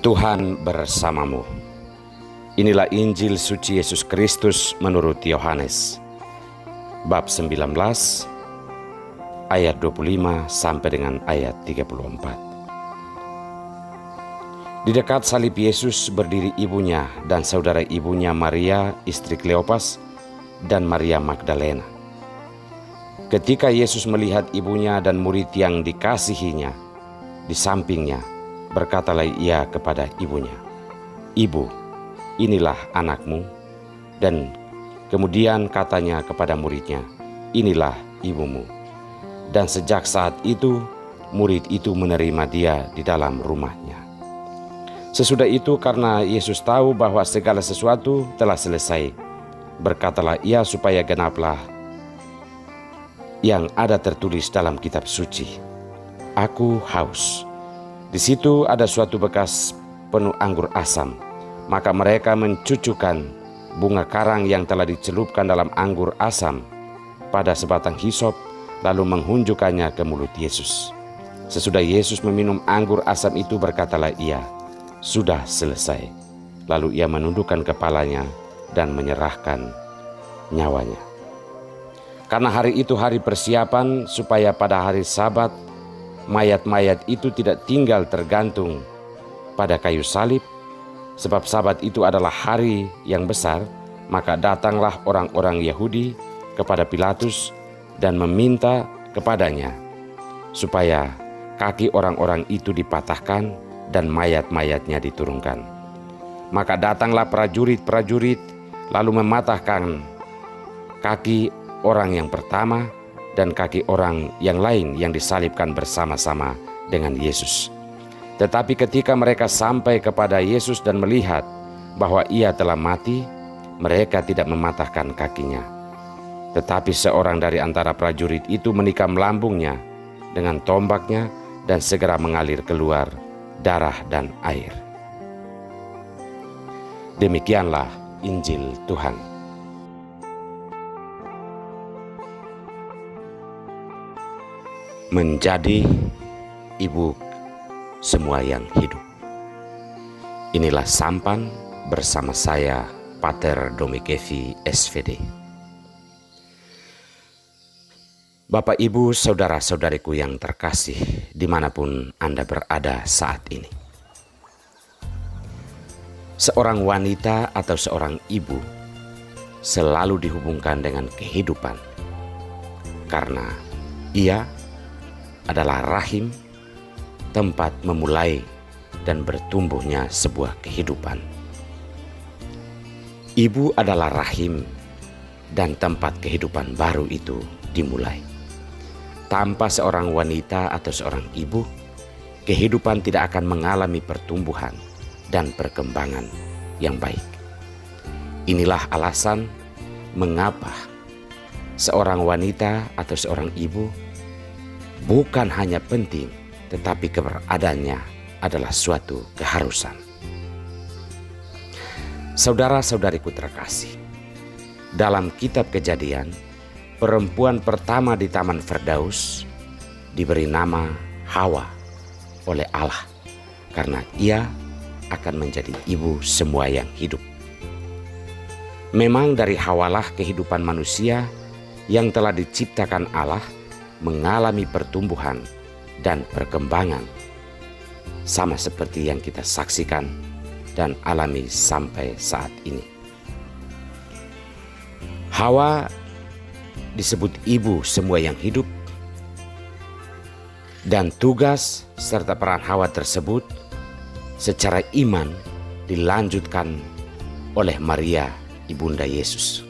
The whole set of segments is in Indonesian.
Tuhan bersamamu. Inilah Injil suci Yesus Kristus menurut Yohanes, bab 19, ayat 25 sampai dengan ayat 34. Di dekat salib Yesus berdiri ibunya dan saudara ibunya Maria, istri Kleopas, dan Maria Magdalena. Ketika Yesus melihat ibunya dan murid yang dikasihinya di sampingnya, berkatalah ia kepada ibunya, "Ibu, inilah anakmu." Dan kemudian katanya kepada muridnya, "Inilah ibumu." Dan sejak saat itu, murid itu menerima dia di dalam rumahnya. Sesudah itu, karena Yesus tahu bahwa segala sesuatu telah selesai, berkatalah ia supaya genaplah yang ada tertulis dalam kitab suci, "Aku haus." Di situ ada suatu bekas penuh anggur asam. Maka mereka mencucukkan bunga karang yang telah dicelupkan dalam anggur asam pada sebatang hisop, lalu menghunjukkannya ke mulut Yesus. Sesudah Yesus meminum anggur asam itu, berkatalah ia, "Sudah selesai." Lalu ia menundukkan kepalanya dan menyerahkan nyawanya. Karena hari itu hari persiapan, supaya pada hari Sabat mayat-mayat itu tidak tinggal tergantung pada kayu salib, sebab Sabat itu adalah hari yang besar, maka datanglah orang-orang Yahudi kepada Pilatus dan meminta kepadanya supaya kaki orang-orang itu dipatahkan dan mayat-mayatnya diturunkan. Maka datanglah prajurit-prajurit lalu mematahkan kaki orang yang pertama dan kaki orang yang lain yang disalibkan bersama-sama dengan Yesus. Tetapi ketika mereka sampai kepada Yesus dan melihat bahwa ia telah mati, mereka tidak mematahkan kakinya. Tetapi seorang dari antara prajurit itu menikam lambungnya dengan tombaknya, dan segera mengalir keluar darah dan air. Demikianlah Injil Tuhan. Menjadi ibu semua yang hidup. Inilah sampan bersama saya, Pater Domikevi SVD. Bapak, Ibu, saudara-saudariku yang terkasih, dimanapun Anda berada saat ini. Seorang wanita atau seorang ibu selalu dihubungkan dengan kehidupan, karena ia adalah rahim, tempat memulai dan bertumbuhnya sebuah kehidupan. Ibu adalah rahim dan tempat kehidupan baru itu dimulai. Tanpa seorang wanita atau seorang ibu, kehidupan tidak akan mengalami pertumbuhan dan perkembangan yang baik. Inilah alasan mengapa seorang wanita atau seorang ibu bukan hanya penting, tetapi keberadaannya adalah suatu keharusan. Saudara-saudariku terkasih, dalam kitab Kejadian, perempuan pertama di Taman Firdaus diberi nama Hawa oleh Allah, karena ia akan menjadi ibu semua yang hidup. Memang dari Hawalah kehidupan manusia yang telah diciptakan Allah mengalami pertumbuhan dan perkembangan, sama seperti yang kita saksikan dan alami sampai saat ini. Hawa disebut ibu semua yang hidup, dan tugas serta peran Hawa tersebut secara iman dilanjutkan oleh Maria, ibunda Yesus.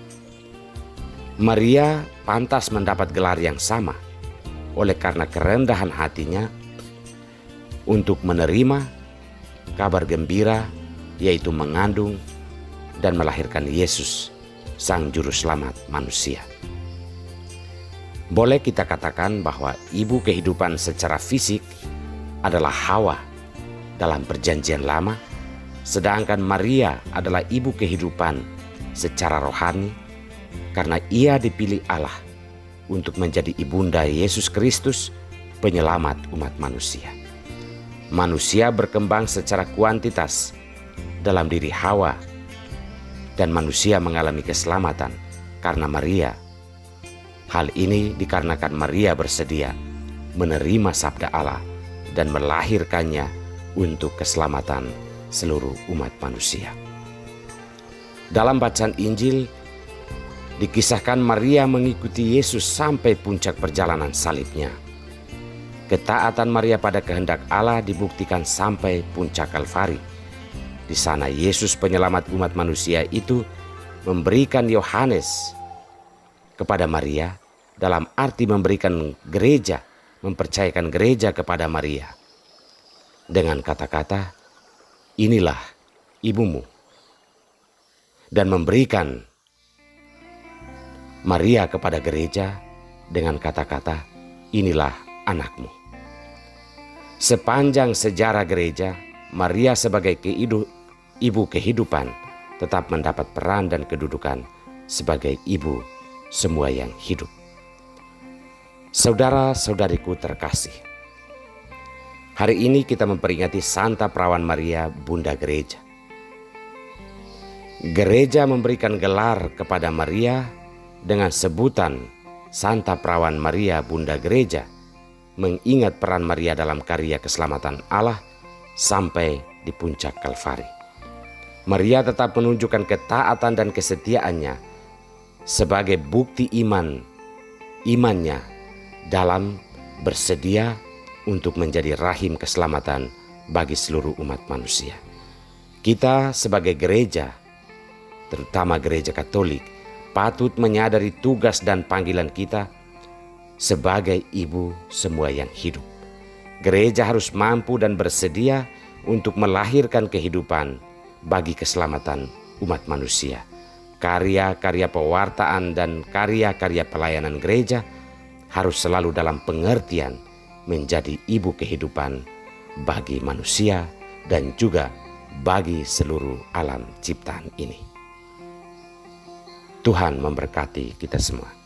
Maria pantas mendapat gelar yang sama oleh karena kerendahan hatinya untuk menerima kabar gembira, yaitu mengandung dan melahirkan Yesus, Sang Juru Selamat manusia. Boleh kita katakan bahwa ibu kehidupan secara fisik adalah Hawa dalam Perjanjian Lama, sedangkan Maria adalah ibu kehidupan secara rohani, karena ia dipilih Allah untuk menjadi ibunda Yesus Kristus, penyelamat umat manusia. Manusia berkembang secara kuantitas dalam diri Hawa, dan manusia mengalami keselamatan karena Maria. Hal ini dikarenakan Maria bersedia menerima sabda Allah dan melahirkannya untuk keselamatan seluruh umat manusia. Dalam bacaan Injil dikisahkan Maria mengikuti Yesus sampai puncak perjalanan salibnya. Ketaatan Maria pada kehendak Allah dibuktikan sampai puncak Kalvari. Di sana Yesus penyelamat umat manusia itu memberikan Yohanes kepada Maria, dalam arti memberikan gereja, mempercayakan gereja kepada Maria. Dengan kata-kata, inilah ibumu. Dan memberikan Maria kepada gereja dengan kata-kata, inilah anakmu. Sepanjang sejarah gereja, Maria sebagai ibu kehidupan tetap mendapat peran dan kedudukan sebagai ibu semua yang hidup. Saudara-saudariku terkasih, hari ini kita memperingati Santa Perawan Maria, Bunda Gereja. Gereja memberikan gelar kepada Maria dengan sebutan Santa Perawan Maria, Bunda Gereja, mengingat peran Maria dalam karya keselamatan Allah sampai di puncak Kalvari. Maria tetap menunjukkan ketaatan dan kesetiaannya sebagai bukti imannya dalam bersedia untuk menjadi rahim keselamatan bagi seluruh umat manusia. Kita sebagai gereja, terutama gereja Katolik, patut menyadari tugas dan panggilan kita sebagai ibu semua yang hidup. Gereja harus mampu dan bersedia untuk melahirkan kehidupan bagi keselamatan umat manusia. Karya-karya pewartaan dan karya-karya pelayanan gereja harus selalu dalam pengertian menjadi ibu kehidupan bagi manusia dan juga bagi seluruh alam ciptaan ini. Tuhan memberkati kita semua.